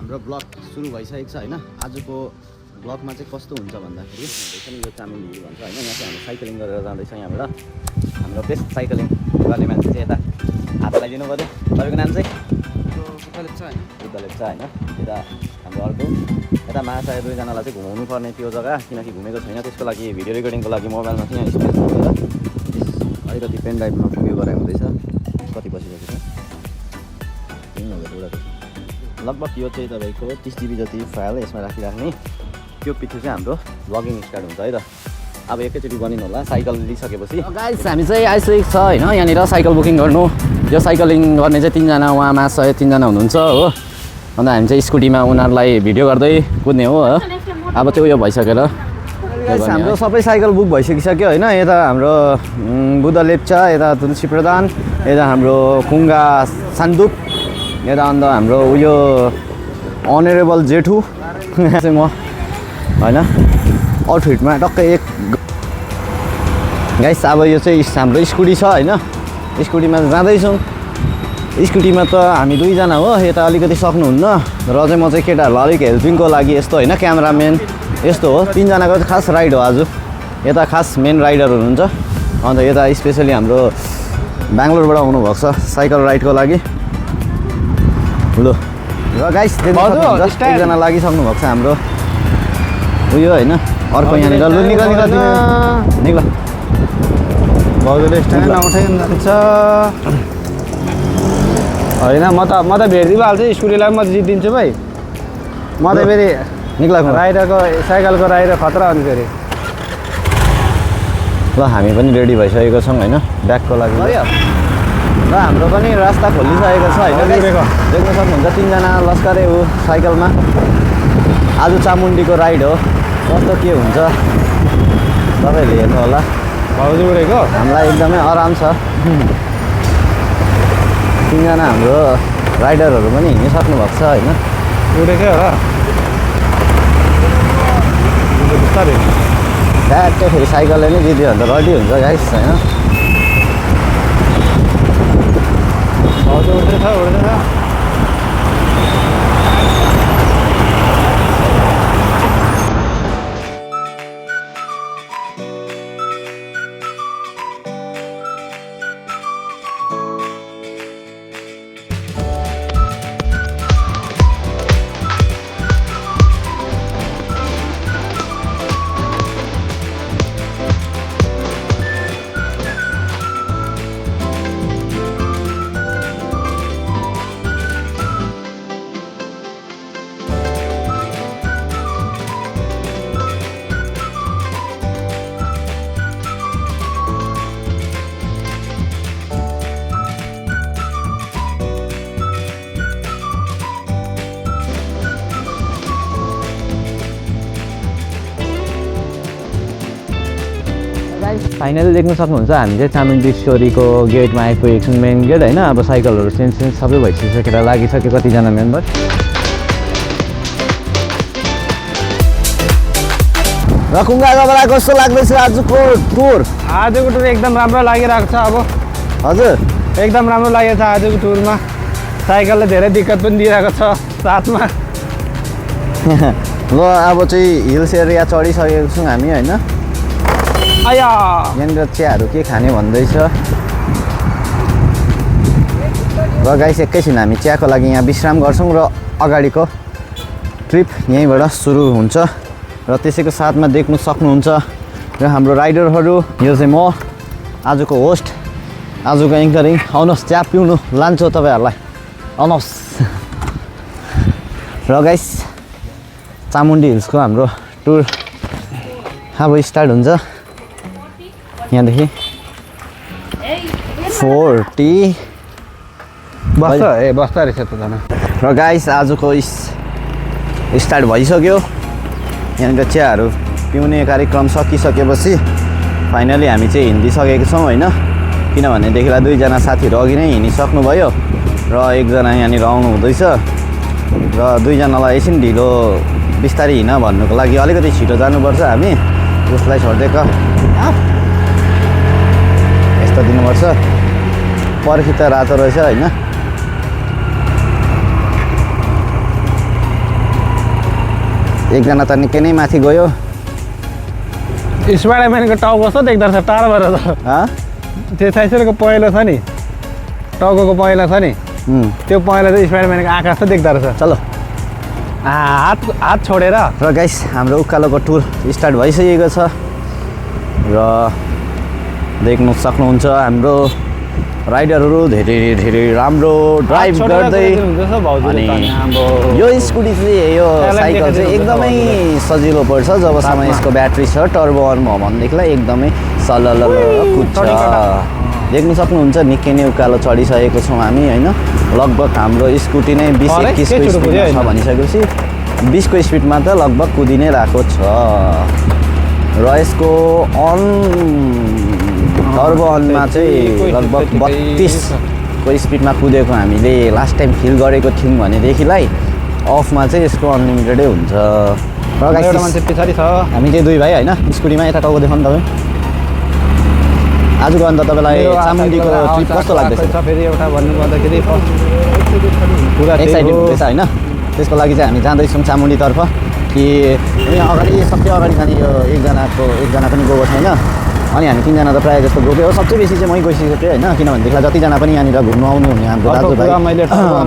हाम्रो ब्लग सुरु भइसकेको छ हैन। आजको ब्लगमा चाहिँ कस्तो हुन्छ भन्दाखेरि यो चामुण्डी हिल भन्छ हैन। यहाँ चाहिँ हामी साइक्लिङ गरेर जाँदैछौँ यहाँबाट। हाम्रो बेस्ट साइक्लिङ गर्ने मान्छे चाहिँ यता हात लगाइदिनु पर्यो। तपाईँको नाम चाहिँ बुद्ध लेप्चा हैन। यता हाम्रो अर्को यता महाशय दुईजनालाई चाहिँ घुमाउनु पर्ने त्यो जग्गा, किनकि घुमेको छैन। त्यसको लागि भिडियो रेकर्डिङको लागि मोबाइलमा चाहिँ यहाँ स्पेस गरेर अलिकति पेन ड्राइभमा पुग्यो गराइ हुँदैछ। कति बसिरहेको छ लगभग यो चाहिँ तपाईँको 30 GB जति फाइल यसमा राखिराख्ने। त्यो पछि चाहिँ हाम्रो ब्लगिङ स्टार्ट हुन्छ है त। अब एकैचोटि बनिनु होला साइकल लिइसकेपछि। गाइस हामी चाहिँ आइसकेको छ हैन यहाँनिर साइकल बुकिङ गर्नु। यो साइक्लिङ गर्ने चाहिँ 3 जना उहाँ मासय 3 जना हुनुहुन्छ हो। अन्त हामी चाहिँ स्कुटीमा उनीहरूलाई भिडियो गर्दै कुद्ने हो। अब चाहिँ उयो भइसकेर हाम्रो सबै साइकल बुक भइसकिसक्यो हैन। यता हाम्रो बुद्ध लेप्चा, यता तुलसी प्रधान, यता हाम्रो कुङ्गा सान्दुप, यता अन्त हाम्रो उयो अनरेबल जेठु चाहिँ म हैन आउटफिटमा टक्कै एक। गाइस अब यो चाहिँ हाम्रो स्कुटी छ हैन। स्कुटीमा जाँदैछौँ। स्कुटीमा त हामी 2 जना हो। यता अलिकति सक्नुहुन्न र चाहिँ म चाहिँ केटाहरूलाई अलिक हेल्पिङको लागि यस्तो हैन क्यामेराम्यान यस्तो हो। 3 जनाको खास राइड हो आज। यता खास मेन राइडर हुनुहुन्छ। अन्त यता स्पेसली हाम्रो बेङ्गलोरबाट आउनुभएको छ साइकल राइडको लागि। ल र गाइस एकजना लागिसक्नु भएको छ हाम्रो उयो हैन। अर्को यहाँनिर लु निक्ल भाउजूले स्ट्यान्ड नउठाइकन जान्छ होइन। म त भेटिदिनु हाल्छु स्कुटीलाई। म जितिदिन्छु भाइ। म त फेरि निक्ला राइडरको साइकलको राइडर खतरा हुन्छ फेरि। ल हामी पनि रेडी भइसकेको छौँ हैन ब्याकको लागि। र हाम्रो पनि रास्ता खोलिसकेको छ हैन। देख्न सक्नुहुन्छ 3 जना लस्करे हो साइकलमा। आज चामुण्डीको राइड हो। कस्तो के हुन्छ तपाईँहरूले हेर्नु होला। भाउजू उडेको हामीलाई एकदमै आराम छ। 3 जना हाम्रो राइडरहरू पनि हिँडिसक्नु भएको छ हैन। उडेकै होला बिस्तारै। ट्याक्कै फेरि साइकलले नै जित्यो भने त रेडी हुन्छ गाइस हैन। भाउजू उड्दैछ। फाइनली देख्न सक्नुहुन्छ हामी चाहिँ चामुण्डी स्टोरीको गेटमा आइपुगेको छौँ। मेन गेट हैन। अब साइकलहरू चेन्ज सबै भइसकेर लागिसक्यो कतिजना मेम्बर। र कुङ्गा गबरा कस्तो लाग्दैछ आजको टुर? आजको टुर एकदम राम्रो लागिरहेको छ। अब हजुर एकदम राम्रो लागेको छ आजको टुरमा। साइकलले धेरै दिक्कत पनि दिइरहेको छ साथमा। ल अब चाहिँ हिल्स एरिया चढिसकेको छौँ हामी हैन। आया यहाँनिर चियाहरू के खाने भन्दैछ। र गाइस एकैछिन हामी चियाको लागि यहाँ विश्राम गर्छौँ र अगाडिको ट्रिप यहीँबाट सुरु हुन्छ। र त्यसैको साथमा देख्नु सक्नुहुन्छ र हाम्रो राइडरहरू। यो चाहिँ म आजको होस्ट, आजको एङ्करिङ। आउनुहोस् चिया पिउनु लान्छु तपाईँहरूलाई। आउनुहोस्। र गाइस चामुण्डी हिल्सको हाम्रो टुर अब स्टार्ट हुन्छ यहाँदेखि 40 बस्दा रहेछ त झन्। र गाइस आजको स्टार्ट भइसक्यो। यहाँनिर चियाहरू पिउने कार्यक्रम सकिसकेपछि फाइनली हामी चाहिँ हिँडिसकेको छौँ हैन। किनभनेदेखिलाई 2 जना साथीहरू अघि नै हिँडिसक्नुभयो र 1 जना यहाँनिर आउनु हुँदैछ। र 2 जनालाई एकछिन ढिलो बिस्तारै हिँड भन्नुको लागि अलिकति छिटो जानुपर्छ हामी। उसलाई छोडिदिएको यस्तो दिनुपर्छ। पर्खी त रातो रहेछ हैन। एकजना त निकै नै माथि गयो। स्पाइडरम्यानको टाउको कस्तो देख्दो रहेछ टाढोबाट त त्यो छाइसकेको पहिलो छ नि टाउको पहिला छ नि त्यो पहिला चाहिँ स्पाइडरम्यानको आँखा जस्तो देख्दो रहेछ। चलो हात छोडेर र गाइस हाम्रो उकालोको टुर स्टार्ट भइसकेको छ र देख्नु सक्नुहुन्छ हाम्रो राइडरहरू धेरै धेरै राम्रो ड्राइभ गर्दै अनि यो स्कुटी चाहिँ यो साइकल चाहिँ एकदमै सजिलो पर्छ जबसम्म यसको ब्याट्री छ टर्बो अन भयो भनेदेखिलाई एकदमै सलल कुद्छ। देख्नु सक्नुहुन्छ निकै नै उकालो चढिसकेको छौँ हामी होइन लगभग हाम्रो स्कुटी नै 20-21 को स्पिडमा छ भनिसकेपछि 20 को स्पिडमा त लगभग कुदि नै रहेको छ र यसको अन टर्बो अनमा चाहिँ लगभग 32 को स्पिडमा कुदेको हामीले लास्ट टाइम फिल गरेको थियौँ भनेदेखिलाई अफमा चाहिँ यसको अनलिमिटेडै हुन्छ। र एउटा मान्छे पछाडि छ हामी चाहिँ दुई भाइ होइन स्कुटीमा यता टाउको देखाउनु तपाईँ। आजको अन्त तपाईँलाई चामुण्डीको ट्रिप कस्तो लाग्दैछ? फेरि एउटा भन्नुपर्दाखेरि पुरा एक्साइटेड हुँदैछ होइन त्यसको लागि चाहिँ हामी जाँदैछौँ चामुण्डीतर्फ कि अगाडि सबसे अगाडि जाने यो एकजना पनि गएको छैन अनि हामी तिनजना त प्रायः जस्तो गएको हो। सबसे बेसी चाहिँ मै गइसकेको थिएँ होइन किनभनेदेखि जतिजना पनि यहाँनिर घुम्नु आउनु हुने हाम्रो दाजुभाइ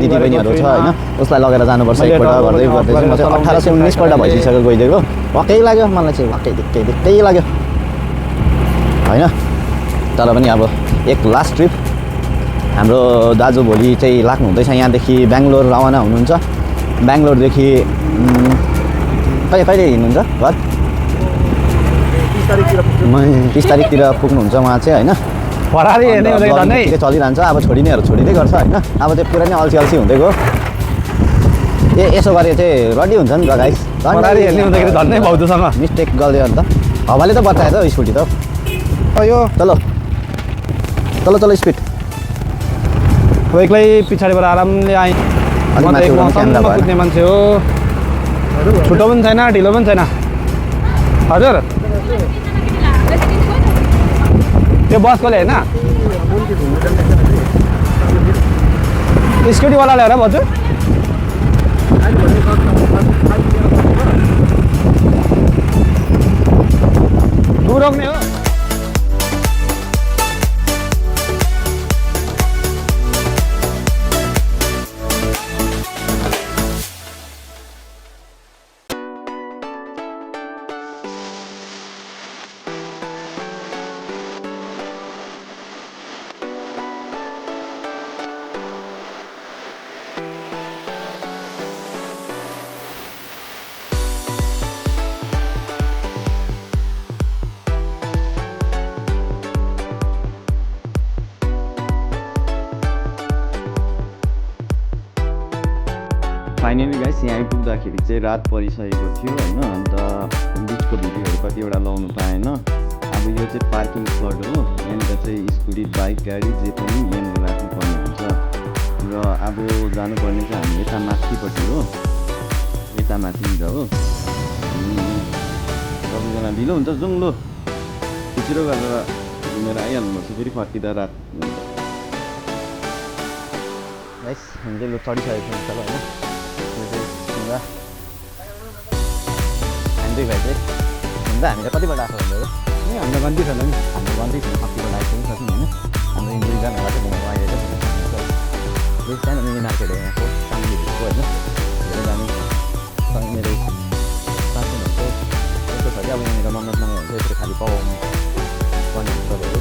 दिदीबहिनीहरू छ होइन उसलाई लगेर जानुपर्छ एकपल्ट गर्दै गर्दै चाहिँ म चाहिँ 1819 पल्ट भइसकेको गइदिएको वाक्कै लाग्यो मलाई चाहिँ वाक्कै दिक्कै लाग्यो होइन। तर पनि अब एक लास्ट ट्रिप हाम्रो दाजु भोलि चाहिँ लाग्नु हुँदैछ यहाँदेखि बेङ्गलोर रवाना हुनुहुन्छ। बेङ्गलोरदेखि कहिले हिँड्नुहुन्छ घर? 30 तारिकतिर पुग्नुहुन्छ उहाँ चाहिँ होइन चलिरहन्छ अब छोडिनेहरू छोडिँदै गर्छ होइन अब त्यो पुरा नै अल्छी हुँदै गयो। यसो गरे चाहिँ रेडी हुन्छ नि त गाइस झन्डै भाउजूसँग मिस्टेक गरिदियो अन्त हावाले त बचाएछ स्कुटी त यो तल स्पिड एक्लै पछाडिबाट आरामले आएँ कुद्ने मान्छे हो छुट्टो पनि छैन ढिलो पनि छैन। हजुर त्यो बसकोले होइन स्कुटीवालाले हेर भन्छु रोक्ने हो। फाइनली गाइस यहाँ आइपुग्दाखेरि चाहिँ रात परिसकेको थियो होइन अन्त बिचको भिडियोहरू कतिवटा लाउनु पाएन। अब यो चाहिँ पार्किङ स्लट हो यहाँनिर चाहिँ स्कुटी बाइक गाडी जे पनि यहाँनिर राख्नुपर्ने हुन्छ र अब जानुपर्ने चाहिँ हामी यता माथिपट्टि हो यता माथिनिर हो। सबैजना ढिलो हुन्छ जाउँ लो छिटो गरेर घुमेर आइहाल्नुपर्छ फेरि फर्किँदा रात गाइस हामी चाहिँ लु चढिसकेको हुन्छ होइन हामी दुई भाइ चाहिँ हुन्छ हामी चाहिँ कतिपल्ट आएको भन्दा हाम्रो गन्ती छैन नि हाम्रो गन्ती छैन कतिपल्ट आइसक्नु सक्छौँ होइन हाम्रो दुईजनालाई चाहिँ घुमाउनु अहिले चाहिँ सानो मिनी मार्केट हो यहाँको चामुण्डीको होइन धेरै दामी मेरो साथीहरूको यस्तो छ कि अब यहाँनिर मन्नत माग्नु हुन्छ यसरी खालि पाउनु पर्ने हुन्छ तपाईँहरू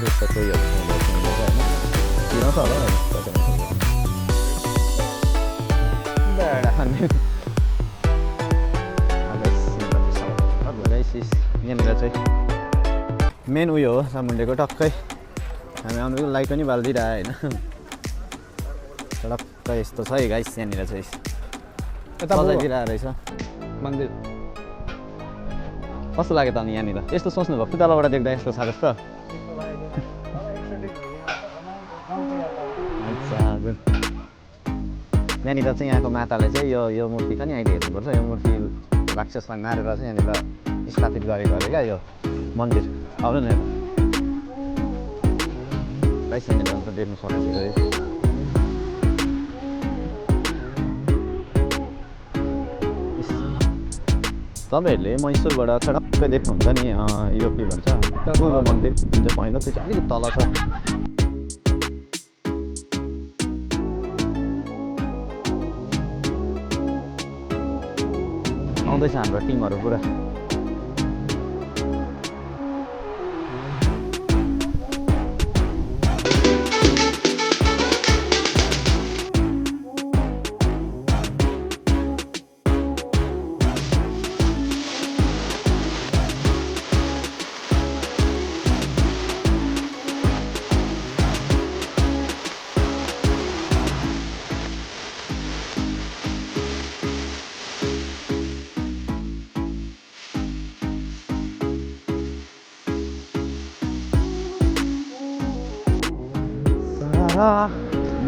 यस्तो कोहीहरू होइन चिनाउँछ होला यहाँनिर चाहिँ मेन उयो हो चामुण्डीको टक्कै हामी आउनुको लाइट पनि बालिदिइरह्यो होइन टक्कै यस्तो छ है गाइस यहाँनिर चाहिँ सजाइदिइरहेको रहेछ मन्दिर कस्तो लाग्यो त अनि यहाँनिर यस्तो सोच्नु भएको तलबाट देख्दा यस्तो छ जस्तो यहाँनिर चाहिँ यहाँको माताले चाहिँ यो मूर्ति छ नि अहिले हेर्नुपर्छ यो मूर्ति राक्षसलाई मारेर चाहिँ यहाँनिर स्थापित गरेको अरे क्या यो मन्दिर आउनु न यहाँनिर अन्त देख्नु सक्नुहुन्छ तपाईँहरूले मैसुरबाट छडक्कै देख्नुहुन्छ नि यो के भन्छ पूर्व मन्दिर जुन चाहिँ पहिलो त्यो चाहिँ अलिकति तल छ। आउँदैछ हाम्रो टिमहरू पुरा।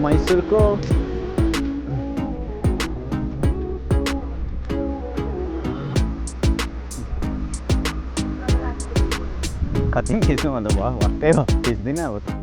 मैसुरको कति खिच्नु भन्दा भयो भक्कै हो खिच्दिनँ अब त।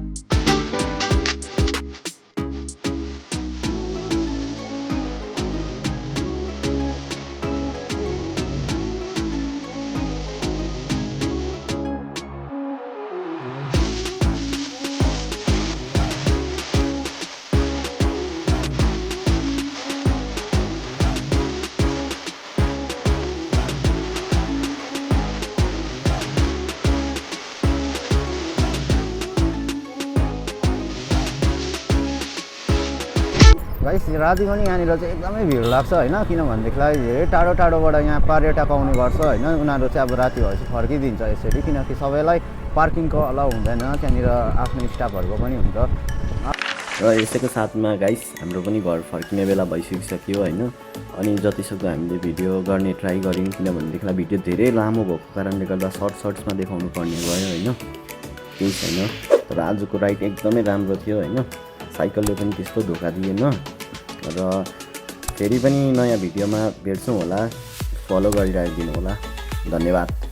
गाइस राति पनि यहाँनिर चाहिँ एकदमै भिड लाग्छ होइन, किनभनेदेखिलाई धेरै टाढो टाढोबाट यहाँ पर्यटक आउने गर्छ होइन। उनीहरू चाहिँ अब राति भएपछि फर्किदिन्छ यसरी, किनकि सबैलाई पार्किङको अलाउ हुँदैन, त्यहाँनिर आफ्नो स्टाफहरूको पनि हुन्छ। र यसैको साथमा गाइस हाम्रो पनि घर फर्किने बेला भइसकिसक्यो होइन। अनि जतिसक्दो हामीले भिडियो गर्ने ट्राई गऱ्यौँ, किनभनेदेखिलाई भिडियो धेरै लामो भएको कारणले गर्दा सर्ट्समा देखाउनु पर्ने भयो होइन, केही छैन। तर आजको राइड एकदमै राम्रो थियो होइन, साइकलले पनि त्यस्तो धोका दिएन। र फेरि पनि नयाँ भिडियोमा भेट्छौँ होला, फलो गरिराखिदिनु होला। धन्यवाद।